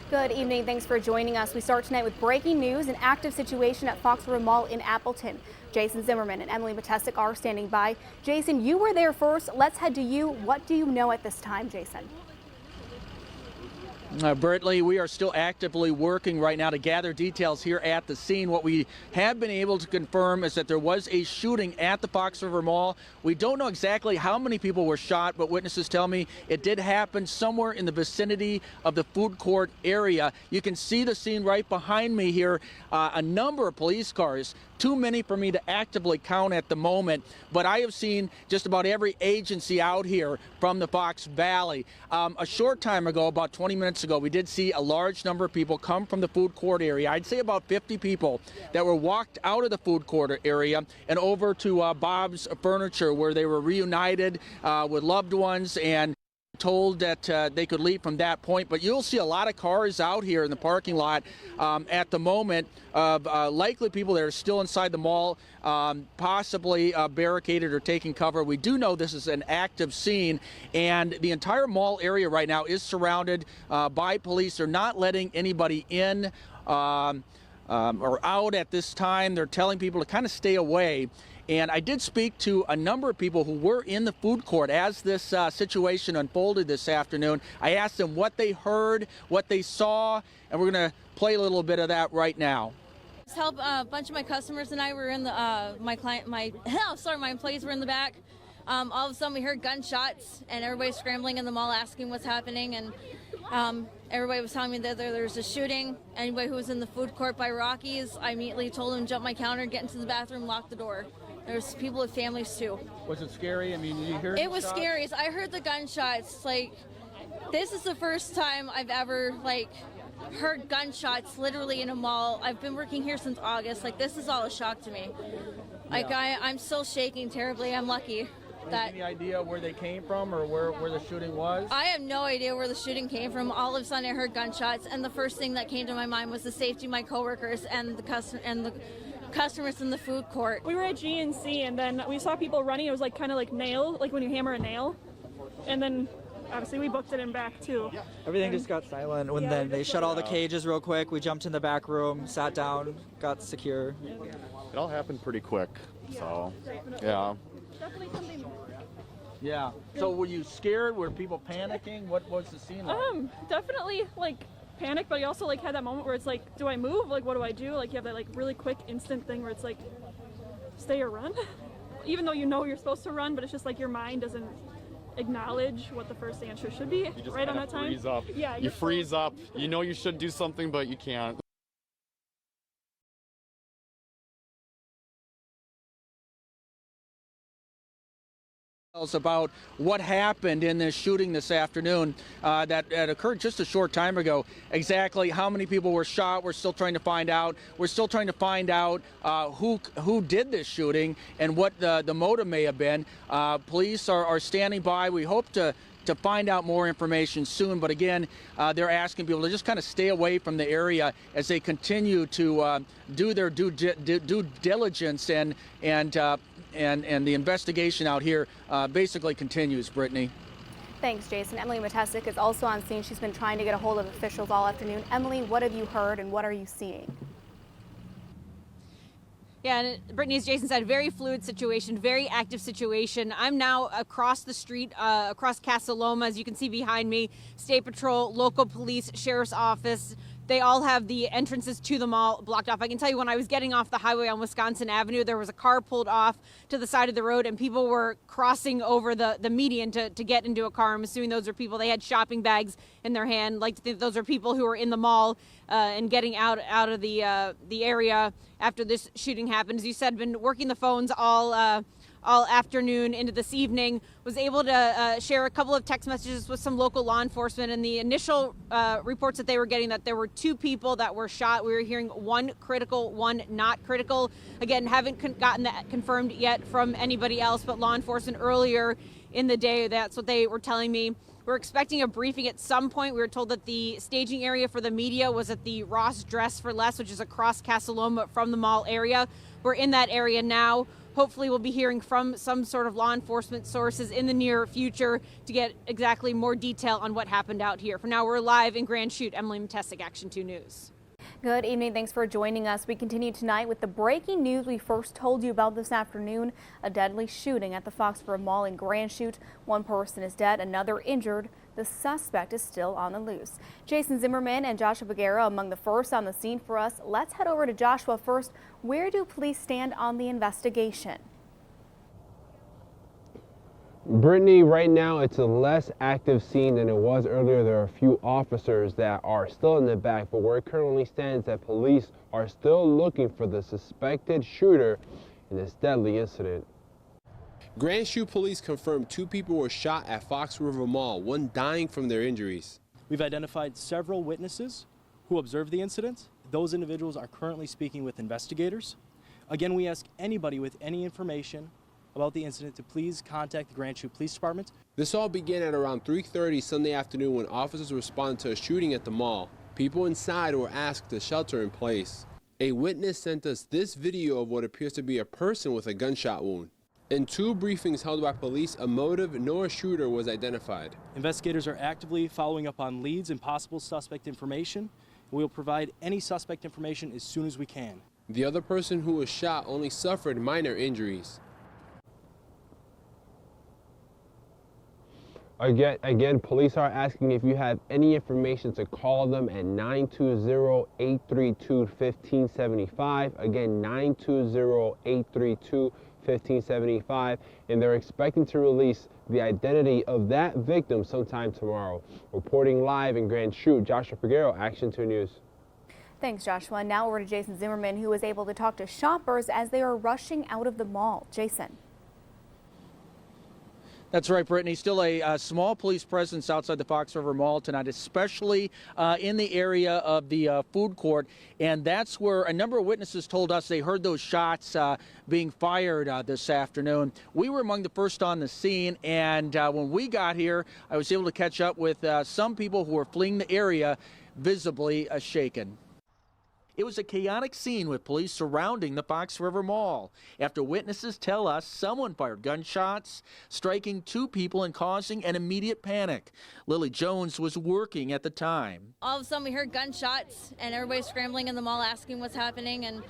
Good evening. Thanks for joining us. We start tonight with breaking news: an active situation at Fox River Mall in Appleton. Jason Zimmerman and Emily Matesic are standing by. Jason, you were there first. Let's head to you. What do you know at this time, Jason? Brittany, we are still actively working right now to gather details here at the scene. What we have been able to confirm is that there was a shooting at the Fox River Mall. We don't know exactly how many people were shot, but witnesses tell me it did happen somewhere in the vicinity of the food court area. You can see the scene right behind me here, a number of police cars. Too many for me to actively count at the moment, but I have seen just about every agency out here from the Fox Valley. A short time ago, about 20 minutes ago, we did see a large number of people come from the food court area. I'd say about 50 people that were walked out of the food court area and over to Bob's Furniture, where they were reunited with loved ones and told that they could leave from that point. But you'll see a lot of cars out here in the parking lot at the moment of likely people that are still inside the mall, possibly barricaded or taking cover. We do know this is an active scene, and the entire mall area right now is surrounded by police. They're not letting anybody in or out at this time. They're telling people to kind of stay away. And I did speak to a number of people who were in the food court as this situation unfolded this afternoon. I asked them what they heard, what they saw, and we're going to play a little bit of that right now. Help a bunch of my customers and I were in the my employees were in the back. All of a sudden we heard gunshots and everybody scrambling in the mall asking what's happening, and everybody was telling me that there was a shooting. Anybody who was in the food court by Rockies, I immediately told them to jump my counter, get into the bathroom, lock the door. There's people with families too. Was it scary? I mean, did you hear it? It was scary. I heard the gunshots. Like, this is the first time I've ever heard gunshots literally in a mall. I've been working here since August. This is all a shock to me. I'm still shaking terribly. I'm lucky. Any idea where they came from or where the shooting was? I have no idea where the shooting came from. All of a sudden I heard gunshots, and the first thing that came to my mind was the safety of my coworkers and the customers in the food court. We were at GNC, and then we saw people running. It was kind of like nail, like when you hammer a nail. And then obviously we booked it in back too. Everything just got silent when then they shut all the cages real quick. We jumped in the back room, sat down, got secure. It all happened pretty quick, so yeah. Definitely something. Yeah. So were you scared? Were people panicking? What was the scene like? Definitely panic, but I also had that moment where it's do I move? What do I do? You have that really quick instant thing where it's stay or run. Even though you know you're supposed to run, but it's just your mind doesn't acknowledge what the first answer should be. You just right on that time. Freeze up. Yeah. You freeze up. You know you should do something, but you can't. About what happened in this shooting this afternoon that occurred just a short time ago. Exactly how many people were shot, we're still trying to find out. We're still trying to find out who did this shooting and what the motive may have been. Police are standing by. We hope to find out more information soon, but again, they're asking people to just kind of stay away from the area as they continue to do their due diligence, and the investigation out here basically continues. Brittany. Thanks, Jason. Emily Matesic is also on scene. She's been trying to get a hold of officials all afternoon. Emily, what have you heard and what are you seeing? Yeah, and Brittany, as Jason said, very fluid situation, very active situation. I'm now across the street, across Casa Loma, as you can see behind me. State Patrol, local police, sheriff's office. They all have the entrances to the mall blocked off. I can tell you when I was getting off the highway on Wisconsin Avenue, there was a car pulled off to the side of the road and people were crossing over the median to get into a car. I'm assuming those are people, they had shopping bags in their hand. Like to think those are people who were in the mall and getting out of the area after this shooting happened. As you said, been working the phones all afternoon into this evening, was able to share a couple of text messages with some local law enforcement, and the initial reports that they were getting that there were 2 people that were shot. We were hearing 1 critical, 1 not critical. Again, haven't gotten that confirmed yet from anybody else, but law enforcement earlier in the day, that's what they were telling me. We're expecting a briefing at some point. We were told that the staging area for the media was at the Ross Dress for Less, which is across Casa Loma from the mall area. We're in that area now. Hopefully we'll be hearing from some sort of law enforcement sources in the near future to get exactly more detail on what happened out here. For now, we're live in Grand Chute. Emily Matesic, Action 2 News. Good evening. Thanks for joining us. We continue tonight with the breaking news we first told you about this afternoon. A deadly shooting at the Fox River Mall in Grand Chute. One person is dead, another injured. The suspect is still on the loose. Jason Zimmerman and Joshua Bagheera among the first on the scene for us. Let's head over to Joshua first. Where do police stand on the investigation? Brittany, right now it's a less active scene than it was earlier. There are a few officers that are still in the back, but where it currently stands that police are still looking for the suspected shooter in this deadly incident. Grand Chute police confirmed 2 people were shot at Fox River Mall, one dying from their injuries. We've identified several witnesses who observed the incident. Those individuals are currently speaking with investigators. Again, we ask anybody with any information about the incident to please contact the Grand Chute Police Department. This all began at around 3:30 Sunday afternoon when officers responded to a shooting at the mall. People inside were asked to shelter in place. A witness sent us this video of what appears to be a person with a gunshot wound. In 2 briefings held by police, a motive nor a shooter was identified. Investigators are actively following up on leads and possible suspect information. We will provide any suspect information as soon as we can. The other person who was shot only suffered minor injuries. Again, police are asking if you have any information to call them at 920-832-1575. Again, 920-832-1575. And they're expecting to release the identity of that victim sometime tomorrow. Reporting live in Grand Chute, Joshua Bagheera, Action 2 News. Thanks, Joshua. Now over to Jason Zimmerman, who was able to talk to shoppers as they are rushing out of the mall. Jason. That's right, Brittany. Still a small police presence outside the Fox River Mall tonight, especially in the area of the food court. And that's where a number of witnesses told us they heard those shots being fired this afternoon. We were among the first on the scene, and when we got here, I was able to catch up with some people who were fleeing the area, visibly shaken. It was a chaotic scene with police surrounding the Fox River Mall after witnesses tell us someone fired gunshots, striking 2 people and causing an immediate panic. Lily Jones was working at the time. All of a sudden we heard gunshots and everybody scrambling in the mall asking what's happening, and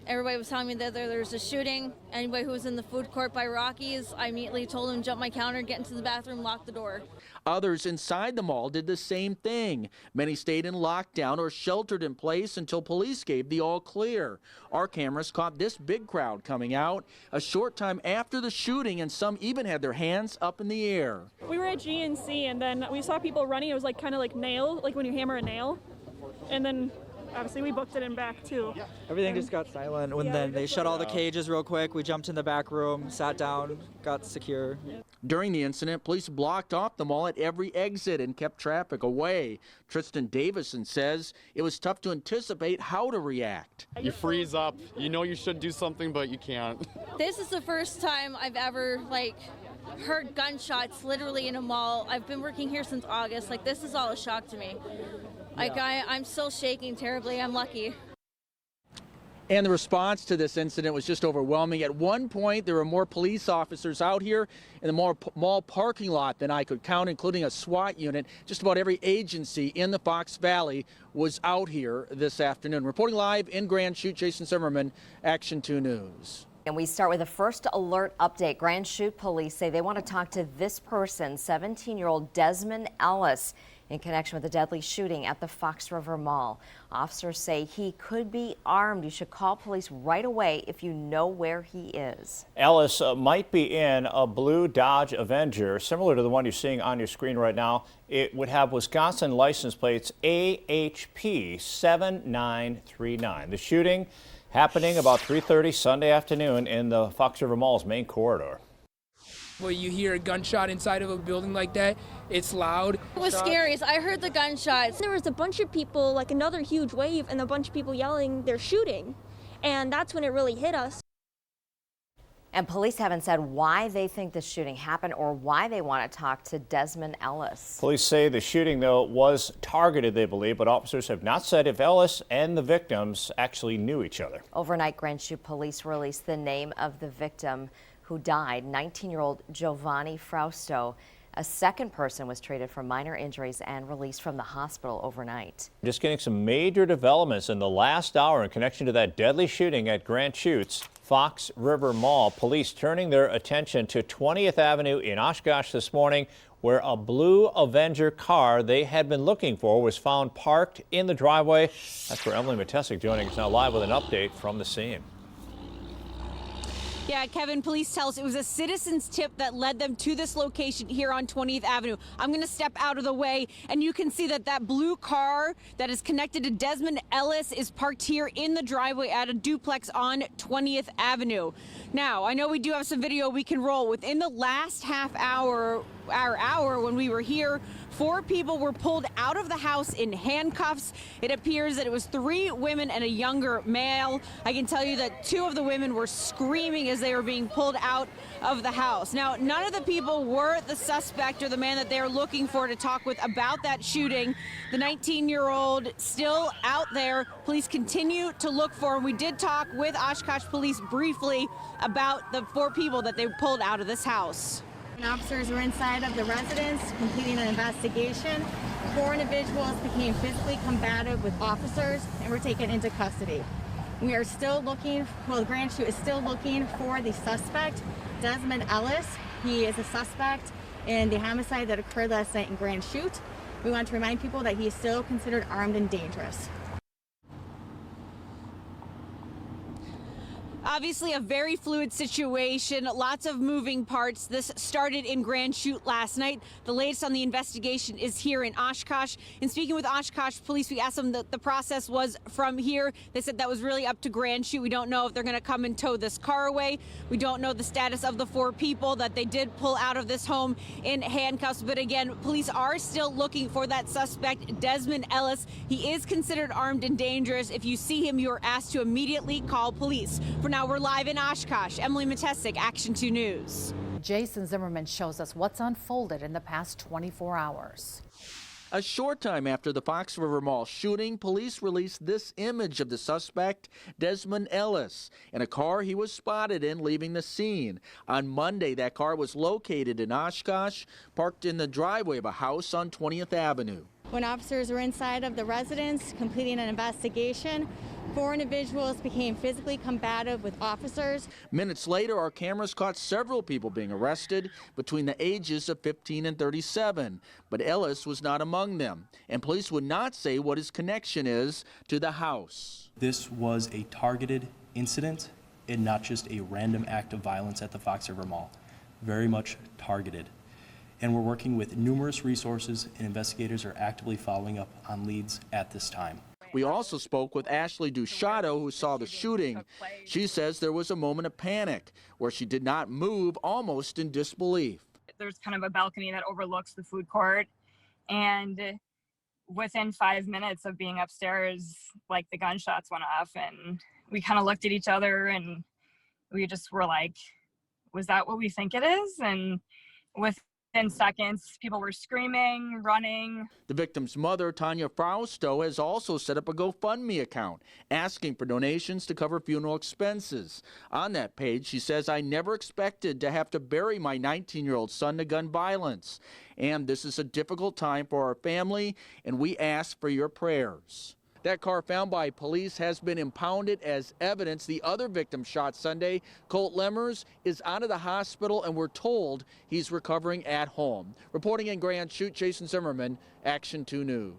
everybody was telling me that there's a shooting. Anybody who was in the food court by Rockies, I immediately told them to jump my counter, get into the bathroom, lock the door. Others inside the mall did the same thing. Many stayed in lockdown or sheltered in place until police gave the all clear. Our cameras caught this big crowd coming out a short time after the shooting, and some even had their hands up in the air. We were at GNC and then we saw people running. It was like kind of like nail, like when you hammer a nail. And then obviously we booked it in back too. Everything just got silent when then they shut all the cages real quick. We jumped in the back room, sat down, got secure. During the incident, police blocked off the mall at every exit and kept traffic away. Tristan Davison says it was tough to anticipate how to react. You freeze up. You know you should do something, but you can't. This is the first time I've ever heard gunshots literally in a mall. I've been working here since August. This is all a shock to me. I'm still shaking terribly. I'm lucky. And the response to this incident was just overwhelming. At one point, there were more police officers out here in the mall parking lot than I could count, including a SWAT unit. Just about every agency in the Fox Valley was out here this afternoon. Reporting live in Grand Chute, Jason Zimmerman, Action 2 News. And we start with a first alert update. Grand Chute police say they want to talk to this person, 17-year-old Desmond Ellis, in connection with the deadly shooting at the Fox River Mall. Officers say he could be armed. You should call police right away if you know where he is. Ellis might be in a blue Dodge Avenger, similar to the one you're seeing on your screen right now. It would have Wisconsin license plates AHP 7939. The shooting happening about 3:30 Sunday afternoon in the Fox River Mall's main corridor. When you hear a gunshot inside of a building like that, it's loud. It was scary. I heard the gunshots. There was a bunch of people, like another huge wave, and a bunch of people yelling, they're shooting. And that's when it really hit us. And police haven't said why they think the shooting happened or why they want to talk to Desmond Ellis. Police say the shooting, though, was targeted, they believe, but officers have not said if Ellis and the victims actually knew each other. Overnight, Grand Chute police released the name of the victim who died, 19-year-old Giovanni Frausto. A second person was treated for minor injuries and released from the hospital overnight. Just getting some major developments in the last hour in connection to that deadly shooting at Grand Chute's Fox River Mall. Police turning their attention to 20th Avenue in Oshkosh this morning, where a blue Avenger car they had been looking for was found parked in the driveway. That's where Emily Matesic joining us now live with an update from the scene. Yeah, Kevin, police tell us it was a citizen's tip that led them to this location here on 20th Avenue. I'm going to step out of the way, and you can see that that blue car that is connected to Desmond Ellis is parked here in the driveway at a duplex on 20th Avenue. Now, I know we do have some video we can roll. Within the last half hour, when we were here, 4 people were pulled out of the house in handcuffs. It appears that it was 3 women and a younger male. I can tell you that 2 of the women were screaming as they were being pulled out of the house. Now, none of the people were the suspect or the man that they're looking for to talk with about that shooting. The 19-year-old still out there. Police continue to look for him. We did talk with Oshkosh police briefly about the 4 people that they pulled out of this house. Officers were inside of the residence completing an investigation. 4 individuals became physically combative with officers and were taken into custody. We are still looking, well, the Grand Chute is still looking for the suspect, Desmond Ellis. He is a suspect in the homicide that occurred last night in Grand Chute. We want to remind people that he is still considered armed and dangerous. Obviously a very fluid situation, lots of moving parts. This started in Grand Chute last night. The latest on the investigation is here in Oshkosh. And speaking with Oshkosh police, we asked them what the process was from here. They said that was really up to Grand Chute. We don't know if they're going to come and tow this car away. We don't know the status of the 4 people that they did pull out of this home in handcuffs. But again, police are still looking for that suspect, Desmond Ellis. He is considered armed and dangerous. If you see him, you are asked to immediately call police. For now, we're live in Oshkosh. Emily Matesic, Action 2 News. Jason Zimmerman shows us what's unfolded in the past 24 hours. A short time after the Fox River Mall shooting, police released this image of the suspect, Desmond Ellis, in a car he was spotted in leaving the scene. On Monday, that car was located in Oshkosh, parked in the driveway of a house on 20th Avenue. When officers were inside of the residence completing an investigation, 4 individuals became physically combative with officers. Minutes later, our cameras caught several people being arrested between the ages of 15 and 37, but Ellis was not among them, and police would not say what his connection is to the house. This was a targeted incident and not just a random act of violence at the Fox River Mall. Very much targeted. And we're working with numerous resources, and investigators are actively following up on leads at this time. We also spoke with Ashley Duchato, who saw the shooting. She says there was a moment of panic where she did not move, almost in disbelief. There's kind of a balcony that overlooks the food court, and within 5 minutes of being upstairs, like, the gunshots went off, and we kind of looked at each other and we just were like, was that what we think it is? And within seconds, people were screaming, running. The victim's mother, Tanya Frausto, has also set up a GoFundMe account asking for donations to cover funeral expenses. On that page, she says, "I never expected to have to bury my 19-year-old son to gun violence. And this is a difficult time for our family, and we ask for your prayers." That car found by police has been impounded as evidence. The other victim shot Sunday, Colt Lemmers, is out of the hospital, and we're told he's recovering at home. Reporting in Grand Chute, Jason Zimmerman, Action 2 News.